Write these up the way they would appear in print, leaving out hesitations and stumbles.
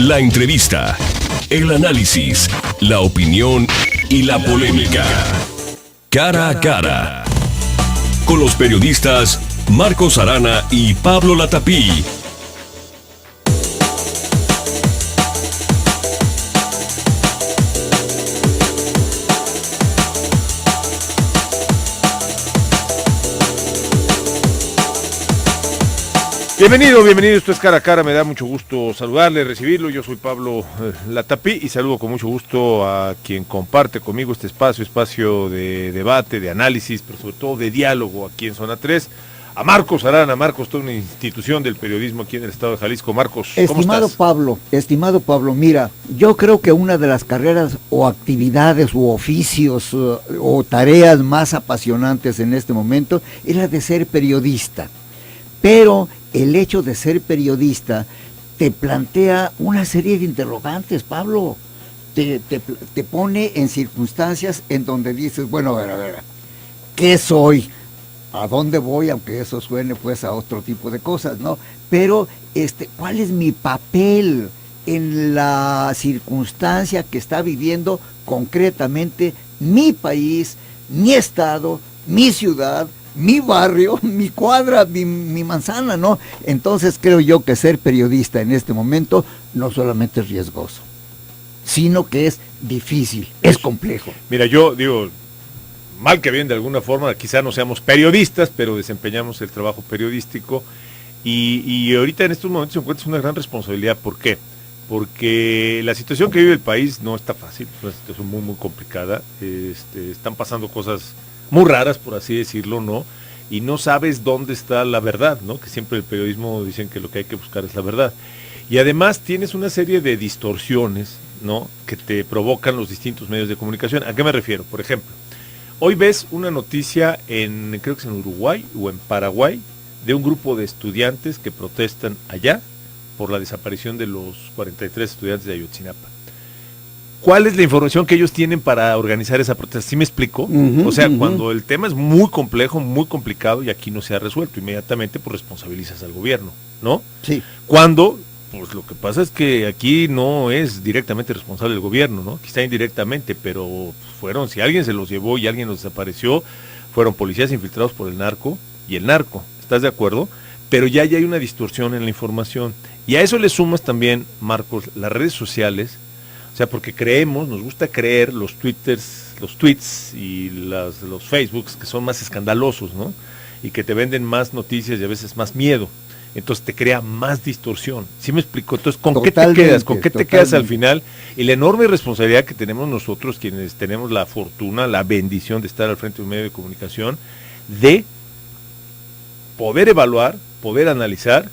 La entrevista, el análisis, la opinión y la polémica. Cara a cara. Con los periodistas Marcos Arana y Pablo Latapí. Bienvenido, esto es Cara a Cara, me da mucho gusto saludarle, recibirlo, yo soy Pablo Latapí y saludo con mucho gusto a quien comparte conmigo este espacio de debate, de análisis, pero sobre todo de diálogo aquí en Zona 3, a Marcos Arana. Marcos, toda una institución del periodismo aquí en el estado de Jalisco. Marcos, ¿cómo estás? Estimado Pablo, mira, yo creo que una de las carreras o actividades u oficios o tareas más apasionantes en este momento es la de ser periodista, pero el hecho de ser periodista te plantea una serie de interrogantes, Pablo. Te pone en circunstancias en donde dices, bueno, a ver, ¿qué soy? ¿A dónde voy? Aunque eso suene pues a otro tipo de cosas, ¿no? Pero, ¿cuál es mi papel en la circunstancia que está viviendo concretamente mi país, mi estado, mi ciudad, mi barrio, mi cuadra, mi manzana, ¿no? Entonces creo yo que ser periodista en este momento no solamente es riesgoso, sino que es difícil, es complejo. Mira, yo digo, mal que bien de alguna forma, quizá no seamos periodistas, pero desempeñamos el trabajo periodístico y ahorita en estos momentos encuentras una gran responsabilidad. ¿Por qué? Porque la situación que vive el país no está fácil, es una situación muy, muy complicada, están pasando cosas muy raras, por así decirlo, ¿no? Y no sabes dónde está la verdad, ¿no? Que siempre el periodismo dicen que lo que hay que buscar es la verdad. Y además tienes una serie de distorsiones, ¿no? Que te provocan los distintos medios de comunicación. ¿A qué me refiero? Por ejemplo, hoy ves una noticia creo que es en Uruguay o en Paraguay, de un grupo de estudiantes que protestan allá por la desaparición de los 43 estudiantes de Ayotzinapa. ¿Cuál es la información que ellos tienen para organizar esa protesta? ¿Sí me explico? O sea, cuando el tema es muy complejo, muy complicado y aquí no se ha resuelto, inmediatamente pues responsabilizas al gobierno, ¿no? Sí. Cuando, pues lo que pasa es que aquí no es directamente responsable el gobierno, ¿no? Quizá indirectamente, pero si alguien se los llevó y alguien los desapareció, fueron policías infiltrados por el narco y el narco, ¿estás de acuerdo? Pero ya hay una distorsión en la información. Y a eso le sumas también, Marcos, las redes sociales. O sea, porque nos gusta creer los tweets y los Facebooks que son más escandalosos, ¿no? Y que te venden más noticias y a veces más miedo. Entonces te crea más distorsión. ¿Sí me explico? Entonces, ¿con qué te quedas? ¿Con qué te quedas al final? Y la enorme responsabilidad que tenemos nosotros, quienes tenemos la fortuna, la bendición de estar al frente de un medio de comunicación, de poder evaluar, poder analizar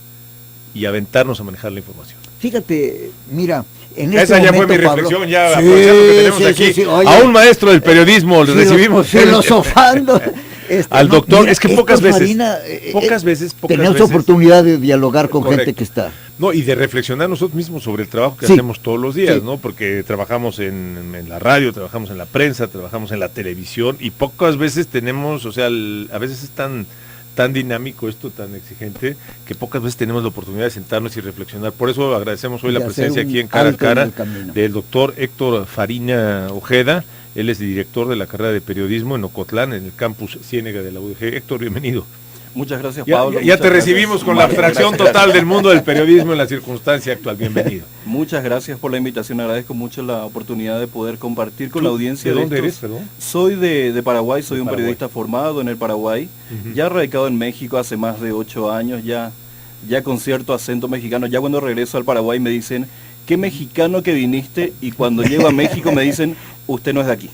y aventarnos a manejar la información. Fíjate, mira, en esa este ya momento, fue mi Pablo, reflexión, ya aprovechando que tenemos aquí Oye, a un maestro del periodismo, le recibimos filosofando al doctor. Mira, es que pocas veces tenemos oportunidad de dialogar con correcto. gente que está. No, y de reflexionar nosotros mismos sobre el trabajo que hacemos todos los días, ¿no? Porque trabajamos en la radio, trabajamos en la prensa, trabajamos en la televisión y pocas veces tenemos, o sea, a veces es tan dinámico esto, tan exigente, que pocas veces tenemos la oportunidad de sentarnos y reflexionar. Por eso agradecemos hoy la presencia aquí en Cara a Cara del doctor Héctor Fariña Ojeda. Él es director de la carrera de periodismo en Ocotlán, en el campus Ciénega de la UDG. Héctor, bienvenido. Muchas gracias, Pablo. Ya te recibimos con la abstracción total del mundo del periodismo en la circunstancia actual. Bienvenido. Muchas gracias por la invitación. Agradezco mucho la oportunidad de poder compartir con la audiencia. ¿De dónde eres, perdón? Soy de Paraguay, soy un periodista formado en el Paraguay, ya radicado en México hace más de 8 años, ya con cierto acento mexicano. Ya cuando regreso al Paraguay me dicen, ¿qué mexicano que viniste? Y cuando llego a México me dicen, usted no es de aquí.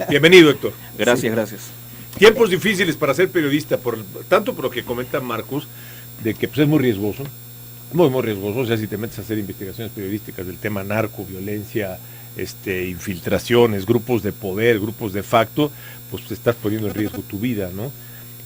Bienvenido, Héctor. Gracias. Tiempos difíciles para ser periodista, tanto por lo que comenta Marcos, de que pues, es muy riesgoso, muy riesgoso. O sea, si te metes a hacer investigaciones periodísticas del tema narco, violencia, infiltraciones, grupos de poder, grupos de facto, pues te estás poniendo en riesgo tu vida, ¿no?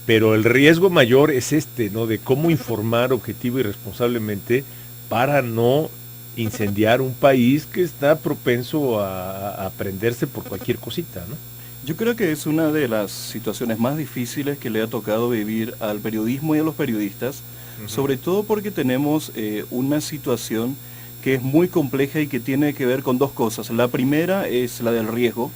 Pero el riesgo mayor es ¿no? De cómo informar objetivo y responsablemente para no incendiar un país que está propenso a prenderse por cualquier cosita, ¿no? Yo creo que es una de las situaciones más difíciles que le ha tocado vivir al periodismo y a los periodistas, sobre todo porque tenemos una situación que es muy compleja y que tiene que ver con dos cosas. La primera es la del riesgo.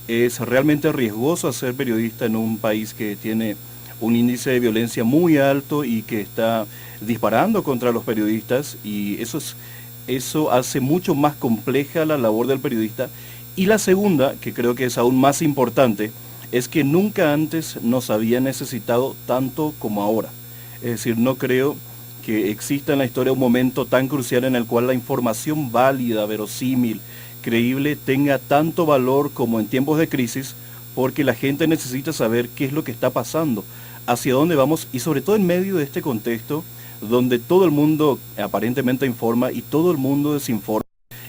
Es realmente riesgoso hacer periodista en un país que tiene un índice de violencia muy alto y que está disparando contra los periodistas, y eso hace mucho más compleja la labor del periodista. Y la segunda, que creo que es aún más importante, es que nunca antes nos había necesitado tanto como ahora. Es decir, no creo que exista en la historia un momento tan crucial en el cual la información válida, verosímil, creíble, tenga tanto valor como en tiempos de crisis, porque la gente necesita saber qué es lo que está pasando, hacia dónde vamos, y sobre todo en medio de este contexto donde todo el mundo aparentemente informa y todo el mundo desinforma,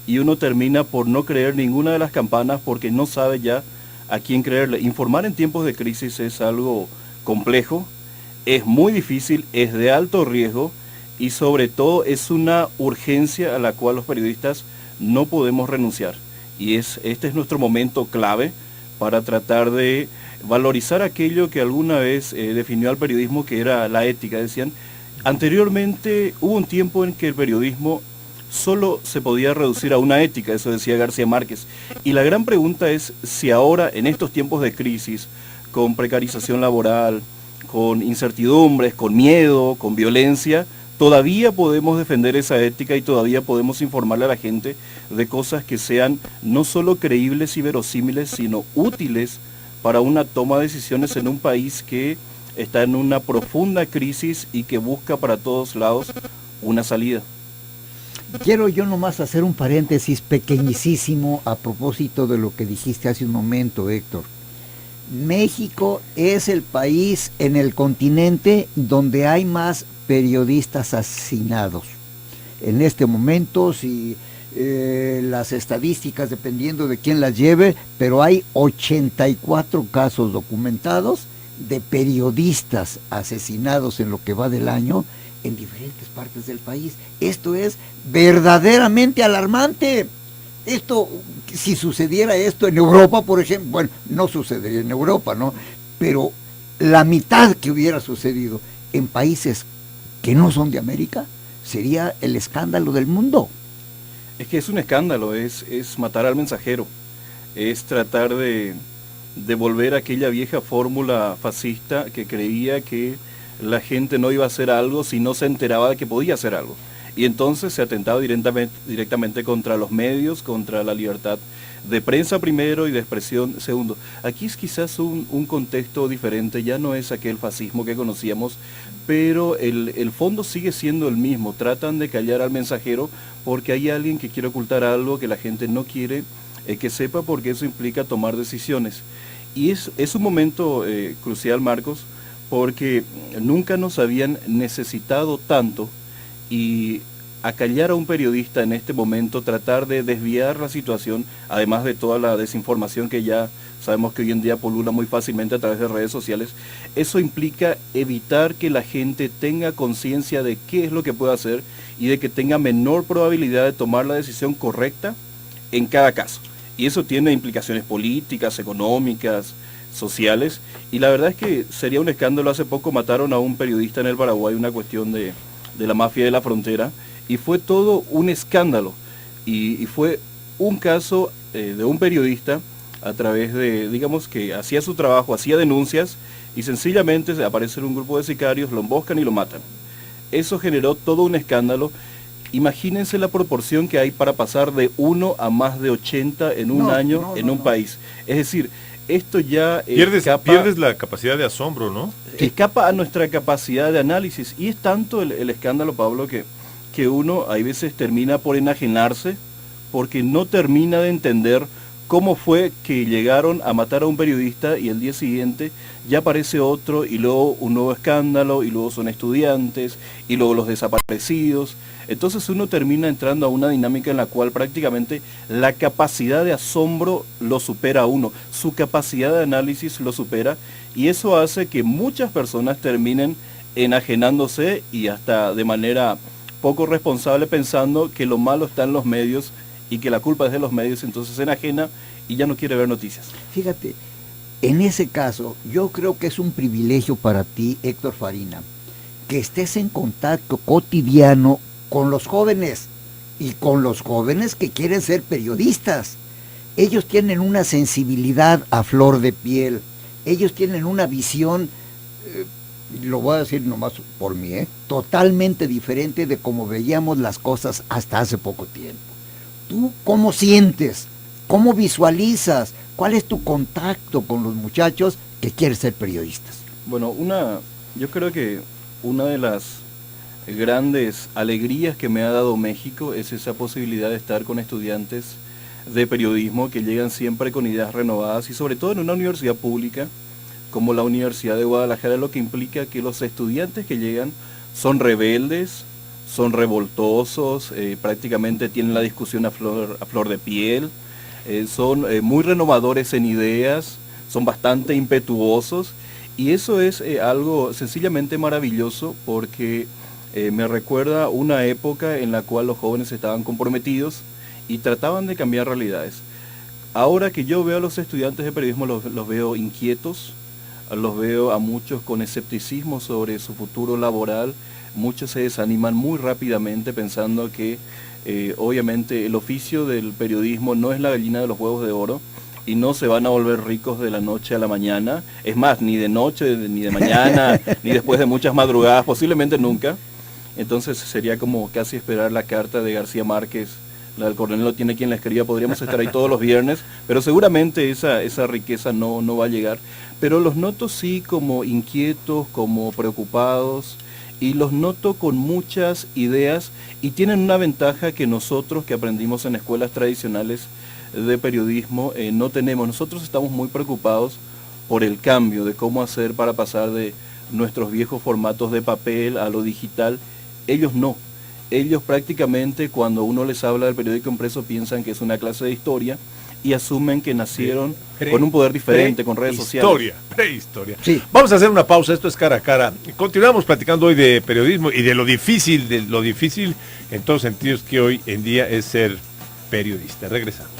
y uno termina por no creer ninguna de las campanas porque no sabe ya a quién creerle. Informar en tiempos de crisis es algo complejo, es muy difícil, es de alto riesgo, y sobre todo es una urgencia a la cual los periodistas no podemos renunciar. Y este es nuestro momento clave para tratar de valorizar aquello que alguna vez definió al periodismo, que era la ética. Decían, anteriormente hubo un tiempo en que el periodismo solo se podía reducir a una ética, eso decía García Márquez. Y la gran pregunta es si ahora, en estos tiempos de crisis, con precarización laboral, con incertidumbres, con miedo, con violencia, todavía podemos defender esa ética y todavía podemos informarle a la gente de cosas que sean no solo creíbles y verosímiles, sino útiles para una toma de decisiones en un país que está en una profunda crisis y que busca para todos lados una salida. Quiero yo nomás hacer un paréntesis pequeñísimo a propósito de lo que dijiste hace un momento, Héctor. México es el país en el continente donde hay más periodistas asesinados. En este momento, si las estadísticas, dependiendo de quién las lleve, pero hay 84 casos documentados de periodistas asesinados en lo que va del año en diferentes partes del país. Esto es verdaderamente alarmante. Esto, si sucediera esto en Europa, por ejemplo, bueno, no sucedería en Europa, ¿no? Pero la mitad que hubiera sucedido en países que no son de América, sería el escándalo del mundo. Es que es un escándalo, es matar al mensajero, es tratar de volver a aquella vieja fórmula fascista que creía que la gente no iba a hacer algo si no se enteraba de que podía hacer algo. Y entonces se atentaba directamente contra los medios, contra la libertad de prensa primero y de expresión segundo. Aquí es quizás un contexto diferente, ya no es aquel fascismo que conocíamos, pero el fondo sigue siendo el mismo. Tratan de callar al mensajero porque hay alguien que quiere ocultar algo que la gente no quiere que sepa, porque eso implica tomar decisiones. Y es un momento crucial, Marcos, porque nunca nos habían necesitado tanto, y acallar a un periodista en este momento, tratar de desviar la situación, además de toda la desinformación que ya sabemos que hoy en día polula muy fácilmente a través de redes sociales, eso implica evitar que la gente tenga conciencia de qué es lo que puede hacer y de que tenga menor probabilidad de tomar la decisión correcta en cada caso. Y eso tiene implicaciones políticas, económicas, sociales, y la verdad es que sería un escándalo. Hace poco mataron a un periodista en el Paraguay, una cuestión de la mafia de la frontera, y fue todo un escándalo, y fue un caso de un periodista a través de, digamos, que hacía su trabajo, hacía denuncias, y sencillamente aparece un grupo de sicarios, lo emboscan y lo matan. Eso generó todo un escándalo. Imagínense la proporción que hay para pasar de 1 a más de 80 en un año en un país. Es decir, esto ya pierdes la capacidad de asombro, ¿no? Escapa a nuestra capacidad de análisis, y es tanto el escándalo, Pablo, que uno hay veces termina por enajenarse porque no termina de entender cómo fue que llegaron a matar a un periodista y el día siguiente ya aparece otro, y luego un nuevo escándalo, y luego son estudiantes, y luego los desaparecidos. Entonces uno termina entrando a una dinámica en la cual prácticamente la capacidad de asombro lo supera a uno, su capacidad de análisis lo supera, y eso hace que muchas personas terminen enajenándose y hasta de manera poco responsable, pensando que lo malo está en los medios y que la culpa es de los medios. Entonces se enajena y ya no quiere ver noticias. Fíjate, en ese caso, yo creo que es un privilegio para ti, Héctor Farina, que estés en contacto cotidiano con los jóvenes, y con los jóvenes que quieren ser periodistas. Ellos tienen una sensibilidad a flor de piel, ellos tienen una visión, lo voy a decir nomás por mí, totalmente diferente de cómo veíamos las cosas hasta hace poco tiempo. ¿Tú cómo sientes? ¿Cómo visualizas? ¿Cuál es tu contacto con los muchachos que quieren ser periodistas? Bueno, yo creo que una de las grandes alegrías que me ha dado México es esa posibilidad de estar con estudiantes de periodismo que llegan siempre con ideas renovadas y sobre todo en una universidad pública como la Universidad de Guadalajara, lo que implica que los estudiantes que llegan son rebeldes, son revoltosos, prácticamente tienen la discusión a flor de piel, son muy renovadores en ideas, son bastante impetuosos y eso es algo sencillamente maravilloso porque me recuerda una época en la cual los jóvenes estaban comprometidos y trataban de cambiar realidades. Ahora que yo veo a los estudiantes de periodismo los veo inquietos, los veo a muchos con escepticismo sobre su futuro laboral, muchos se desaniman muy rápidamente pensando que obviamente el oficio del periodismo no es la gallina de los huevos de oro y no se van a volver ricos de la noche a la mañana, es más, ni de noche, ni de mañana, ni después de muchas madrugadas, posiblemente nunca. Entonces sería como casi esperar la carta de García Márquez, la del coronel no tiene quien la escriba, podríamos estar ahí todos los viernes, pero seguramente esa riqueza no va a llegar. Pero los noto sí como inquietos, como preocupados, y los noto con muchas ideas, y tienen una ventaja que nosotros que aprendimos en escuelas tradicionales de periodismo no tenemos. Nosotros estamos muy preocupados por el cambio, de cómo hacer para pasar de nuestros viejos formatos de papel a lo digital. Ellos no. Ellos prácticamente cuando uno les habla del periódico impreso piensan que es una clase de historia y asumen que nacieron con un poder diferente, con redes sociales. Prehistoria. Sí. Vamos a hacer una pausa, esto es Cara a Cara. Continuamos platicando hoy de periodismo y de lo difícil en todos sentidos que hoy en día es ser periodista. Regresamos.